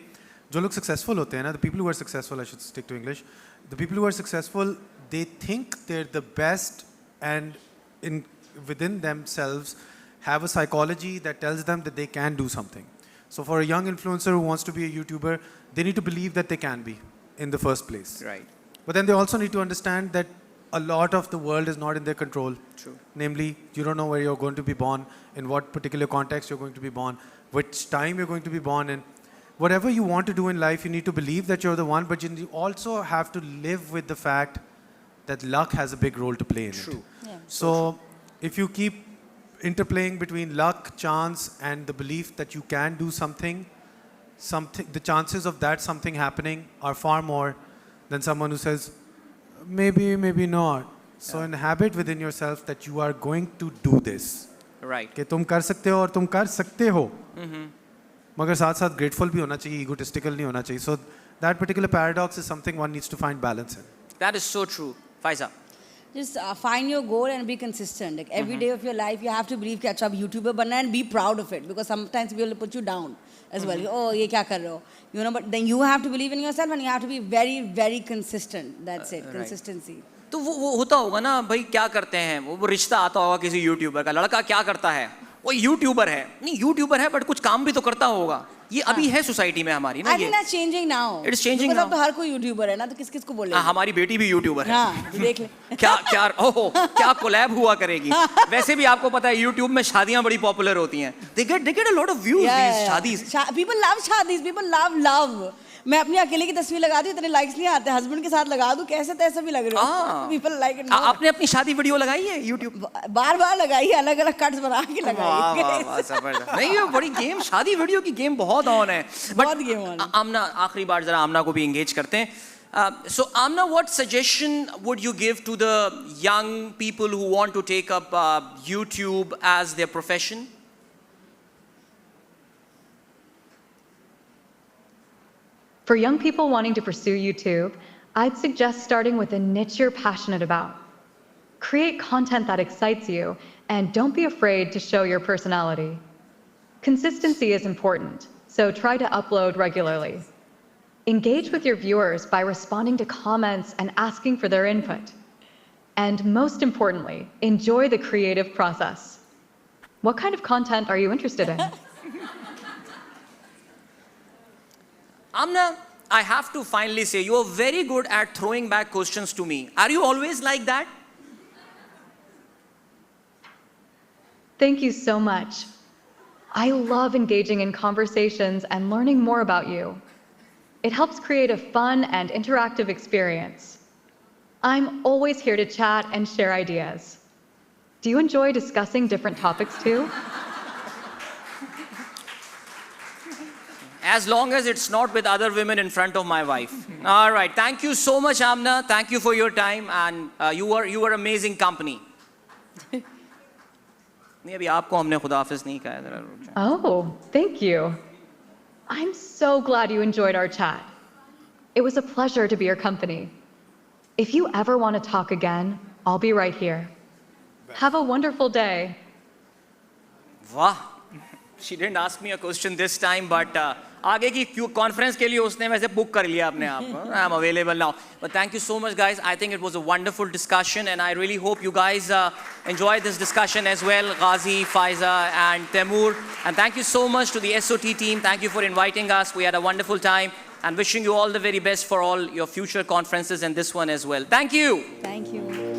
जो लोग successful होते हैं ना, the people who are successful, I should stick to English, the people who are successful, they think they're the best, and within themselves have a psychology that tells them that they can do something. So for a young influencer who wants to be a YouTuber, they need to believe that they can be in the first place. Right. But then they also need to understand that a lot of the world is not in their control. True. Namely, you don't know where you're going to be born, in what particular context you're going to be born, which time you're going to be born in. Whatever you want to do in life, you need to believe that you're the one, but you also have to live with the fact that luck has a big role to play in it. Yeah. So if you keep interplaying between luck, chance, and the belief that you can do something, the chances of that something happening are far more than someone who says, maybe, maybe not. So inhabit within yourself that you are going to do this. Right. कि तुम कर सकते हो और तुम कर सकते हो. मगर साथ साथ grateful भी होना चाहिए, egotistical नहीं होना चाहिए. So that particular paradox is something one needs to find balance in. That is so true. Faiza. Just find your goal and be consistent. Like every day of your life, you have to believe कि अच्छा अब YouTuber बनना है and be proud of it, because sometimes people will put you down as well. Oh, ये क्या कर रहे हो? You know, but then you have to believe in yourself and you have to be very, very consistent. That's it. Consistency. तो वो होता होगा ना भाई, क्या करते हैं वो रिश्ता आता होगा किसी यूट्यूबर का, लड़का क्या करता है, वो यूट्यूबर है, नहीं यूट्यूबर है बट कुछ काम भी तो करता होगा, ये अभी है सोसाइटी में हमारी ना I ये. think that's changing now. It is changing Because now. अब तो हर कोई यूट्यूबर है ना, तो किस किस को बोलेगा? हमारी बेटी भी यूट्यूबर है. हाँ, देख ले. क्या कोलैब हुआ करेगी. वैसे भी आपको पता है यूट्यूब में शादियां बड़ी पॉपुलर होती हैं. They get a lot of views these शादीज. People love शादीज, people love love. मैं अपनी अकेले की तस्वीर लगा दूं, इतने लाइक्स नहीं आते. हस्बैंड के साथ लगा दूं, कैसे तैसे भी लग रहे हो. People like it. आपने अपनी शादी वीडियो लगाई है यूट्यूब? बार-बार लगाई है, अलग-अलग कट्स बना के लगाई है. नहीं ये बड़ी गेम, शादी वीडियो की गेम बहुत ऑन है. बहुत गेम ऑन है. आमना, आखिरी बार जरा आमना को भी एंगेज करते हैं. So Amna, what suggestion would you give to the young people who want to take up YouTube as their profession? For young people wanting to pursue YouTube, I'd suggest starting with a niche you're passionate about. Create content that excites you, and don't be afraid to show your personality. Consistency is important, so try to upload regularly. Engage with your viewers by responding to comments and asking for their input. And most importantly, enjoy the creative process. What kind of content are you interested in? Amna, I have to finally say, you're very good at throwing back questions to me. Are you always like that? Thank you so much. I love engaging in conversations and learning more about you. It helps create a fun and interactive experience. I'm always here to chat and share ideas. Do you enjoy discussing different topics too? As long as it's not with other women in front of my wife. All right. Thank you so much, Amna. Thank you for your time, and you were amazing company. नहीं अभी आपको हमने खुदाफिज नहीं कहा जरा रुक जाओ. Oh, thank you. I'm so glad you enjoyed our chat. It was a pleasure to be your company. If you ever want to talk again, I'll be right here. Have a wonderful day. वाह, she didn't ask me a question this time, but आगे की conference के लिए उसने वैसे book कर लिया अपने आप को. I'm available now. But thank you so much, guys. I think it was a wonderful discussion, and I really hope you guys enjoyed this discussion as well. Ghazi, Faiza, and Temur. And thank you so much to the SOT team. Thank you for inviting us. We had a wonderful time, and wishing you all the very best for all your future conferences and this one as well. Thank you. Thank you.